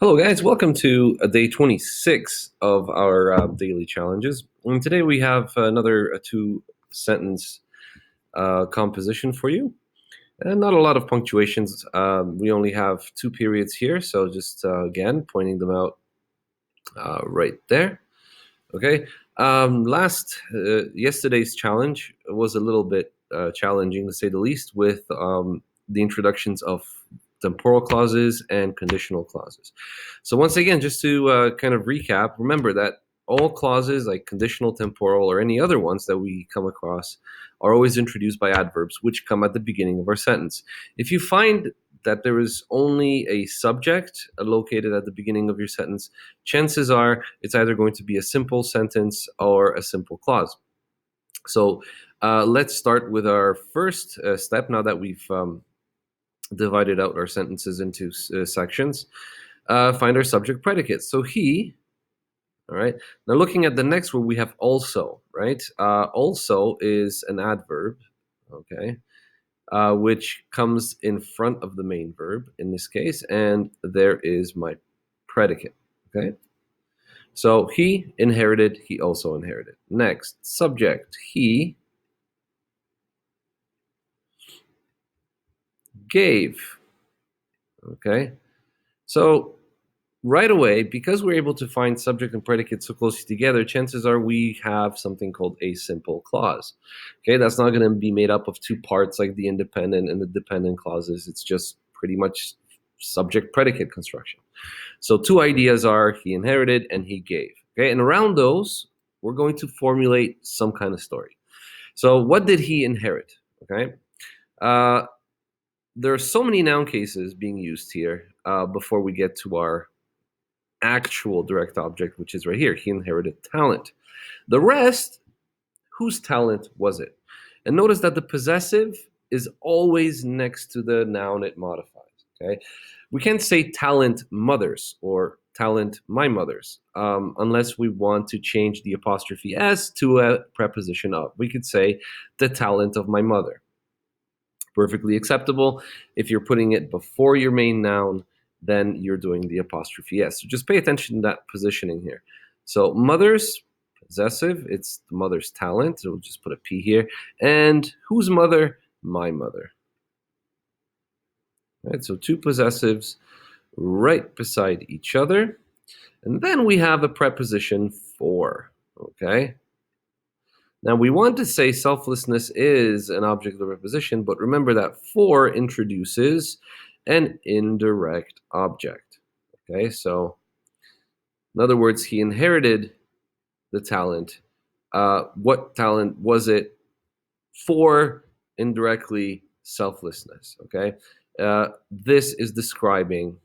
Hello, guys. Welcome to day 26 of our daily challenges. And today we have another two-sentence composition for you. And not a lot of punctuations. We only have two periods here, so just again pointing them out right there. Okay. Yesterday's challenge was a little bit challenging, to say the least, with the introductions of temporal clauses and conditional clauses. So once again, just to kind of recap, remember that all clauses like conditional, temporal, or any other ones that we come across are always introduced by adverbs, which come at the beginning of our sentence. If you find that there is only a subject located at the beginning of your sentence, chances are it's either going to be a simple sentence or a simple clause. So let's start with our first step now that we've divided out our sentences into sections. Find our subject predicate. So he, all right. Now looking at the next word, we have also, right? Also is an adverb, okay, which comes in front of the main verb in this case, and there is my predicate, okay? So he inherited, he also inherited. Next, subject, he gave, okay? So right away, because we're able to find subject and predicate so closely together, chances are we have something called a simple clause. Okay, that's not going to be made up of two parts like the independent and the dependent clauses. It's just pretty much subject predicate construction. So two ideas are he inherited and he gave. Okay, and around those, we're going to formulate some kind of story. So what did he inherit? Okay, there are so many noun cases being used here before we get to our actual direct object, which is right here. He inherited talent. The rest, whose talent was it? And notice that the possessive is always next to the noun it modifies. Okay, we can't say talent mother's or talent my mother's unless we want to change the apostrophe s to a preposition of. We could say the talent of my mother. Perfectly acceptable. If you're putting it before your main noun, then you're doing the apostrophe s. So just pay attention to that positioning here. So mother's possessive, it's the mother's talent. So we'll just put a P here. And whose mother? My mother. Right, so two possessives right beside each other. And then we have a preposition for, okay? Now we want to say selflessness is an object of the preposition, but remember that for introduces an indirect object. Okay, so in other words, he inherited the talent. What talent was it? For indirectly selflessness. Okay, this is describing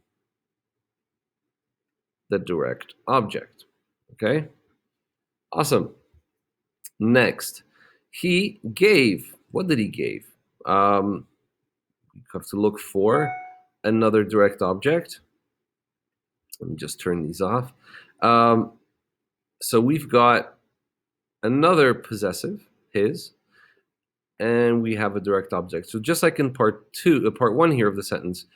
the direct object. Okay, awesome. Next, he gave. What did he give? You have to look for another direct object. Let me just turn these off. So we've got another possessive, his, and we have a direct object. So just like in part one here of the sentence,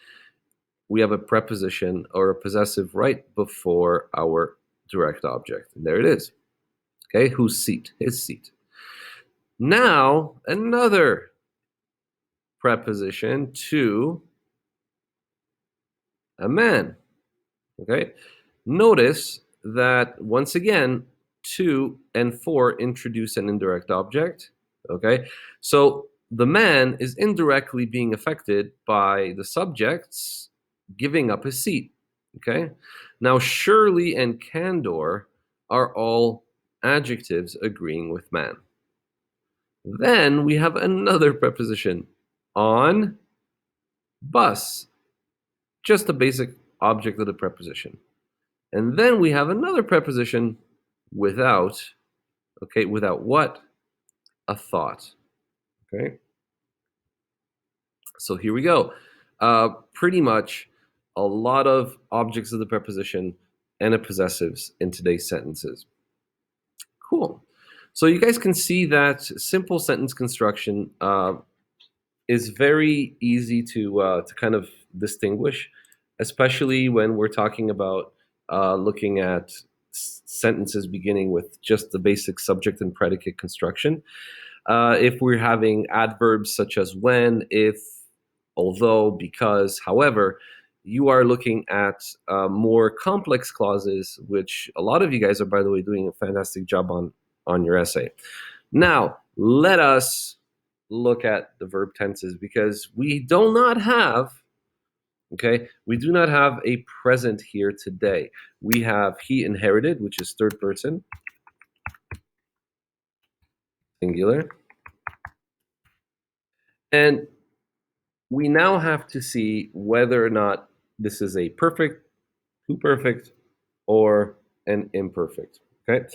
we have a preposition or a possessive right before our direct object. And there it is. Okay, whose seat? His seat. Now, another preposition to a man. Okay, notice that once again, to and for introduce an indirect object. Okay, so the man is indirectly being affected by the subjects giving up his seat. Okay, now surely and candor are all adjectives agreeing with man. Then we have another preposition, on bus, just a basic object of the preposition. And then we have another preposition, without. Okay, without what? A thought. Okay, so here we go. Pretty much a lot of objects of the preposition and a possessives in today's sentences. Cool. So you guys can see that simple sentence construction is very easy to kind of distinguish especially when we're talking about looking at sentences beginning with just the basic subject and predicate construction. If we're having adverbs such as when, if, although, because, however, you are looking at more complex clauses, which a lot of you guys are, by the way, doing a fantastic job on your essay. Now, let us look at the verb tenses, because we do not have, okay, we do not have a present here today. We have he inherited, which is third person, singular. And we now have to see whether or not this is a perfect, pluperfect, or an imperfect. Okay,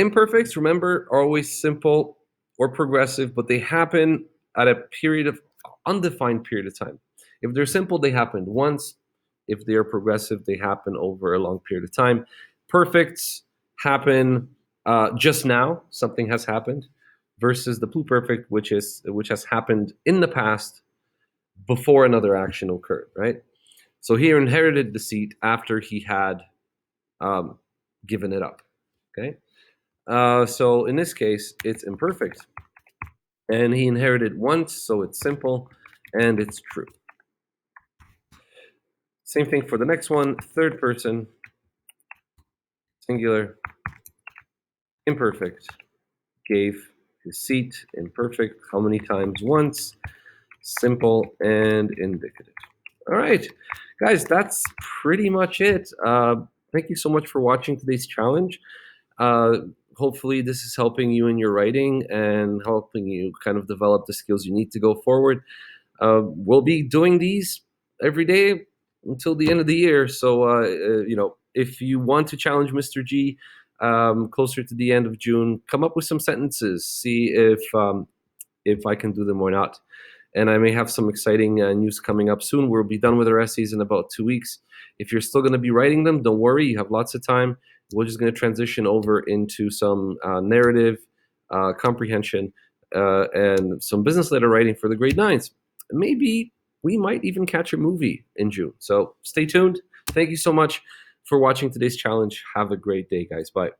imperfects, remember, are always simple or progressive, but they happen at a period of undefined period of time. If they're simple, they happened once. If they are progressive, they happen over a long period of time. Perfects happen just now; something has happened, versus the pluperfect, which has happened in the past before another action occurred. Right. So he inherited the seat after he had um, given it up. Okay. So in this case, it's imperfect. And he inherited once, so it's simple and it's true. Same thing for the next one, third person, singular, imperfect. Gave his seat, imperfect. How many times? Once, simple and indicative. All right, guys, that's pretty much it. Thank you so much for watching today's challenge. Uh, Hopefully, this is helping you in your writing and helping you kind of develop the skills you need to go forward. We'll be doing these every day until the end of the year. So, if you want to challenge Mr. G closer to the end of June, come up with some sentences. See if I can do them or not. And I may have some exciting news coming up soon. We'll be done with our essays in about 2 weeks. If you're still going to be writing them, don't worry. You have lots of time. We're just going to transition over into some narrative comprehension and some business letter writing for the grade 9s. Maybe we might even catch a movie in June. So stay tuned. Thank you so much for watching today's challenge. Have a great day, guys. Bye.